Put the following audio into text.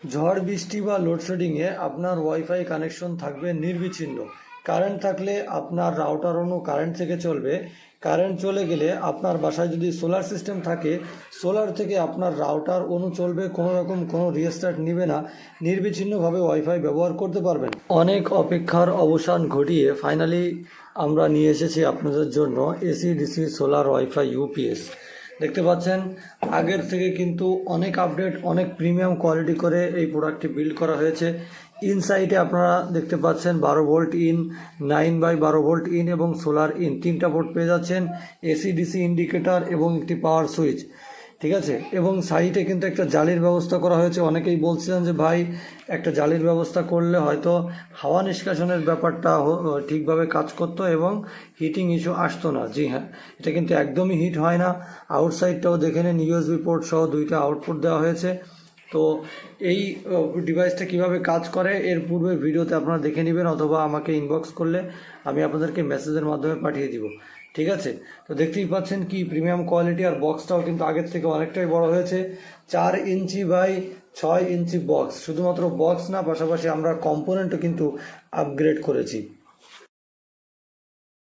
ঝড় বৃষ্টি বা লোডশেডিংয়ে আপনার ওয়াইফাই কানেকশন থাকবে নির্বিচ্ছিন্ন। কারেন্ট থাকলে আপনার রাউটার অনু কারেন্ট থেকে চলবে। কারেন্ট চলে গেলে আপনার বাসায় যদি সোলার সিস্টেম থাকে, সোলার থেকে আপনার রাউটার অনু চলবে, কোনো রকম কোনো রিস্টার্ট নেবে না, নির্বিচ্ছিন্নভাবে ওয়াইফাই ব্যবহার করতে পারবেন। অনেক অপেক্ষার অবসান ঘটিয়ে ফাইনালি আমরা নিয়ে এসেছি আপনাদের জন্য AC DC solar wifi UPS. দেখতে পাচ্ছেন আগের থেকে কিন্তু অনেক আপডেট, অনেক প্রিমিয়াম কোয়ালিটি করে এই প্রোডাক্টটি বিল্ড করা হয়েছে। ইনসাইডে আপনারা দেখতে পাচ্ছেন 12 ভোল্ট ইন, 9/12 ভোল্ট ইন এবং সোলার ইন, তিনটা পোর্ট পেয়ে যাচ্ছেন, এসি ডিসি ইন্ডিকেটর এবং একটি পাওয়ার সুইচ। ঠিক আছে, এবং সাইডে কিন্তু একটা জালির ব্যবস্থা করা হয়েছে। অনেকেই বলছিলেন যে ভাই একটা জালির ব্যবস্থা করলে হয়তো হাওয়া নিষ্কাশনের ব্যাপারটা ঠিকভাবে কাজ করতো এবং হিটিং ইস্যু আসতো না। জি হ্যাঁ, এটা কিন্তু একদমই হিট হয় না। আউটসাইডটাও দেখে নেন, ইউএসবি পোর্ট সহ দুইটা আউটপুট দেওয়া হয়েছে। তো এই ডিভাইসটা কিভাবে কাজ করে এর পূর্বে ভিডিওতে আপনারা দেখে নেবেন, অথবা আমাকে ইনবক্স করলে আমি আপনাদেরকে মেসেজের মাধ্যমে পাঠিয়ে দিব। ঠিক আছে, তো দেখতেই পাচ্ছেন কি প্রিমিয়াম কোয়ালিটি, আর বক্সটাও কিন্তু আগের থেকে অনেকটাই বড় হয়েছে। 4 ইঞ্চি বাই 6 ইঞ্চি বক্স, শুধুমাত্র বক্স না, পাশাপাশি আমরা কম্পোনেন্টও কিন্তু আপগ্রেড করেছি।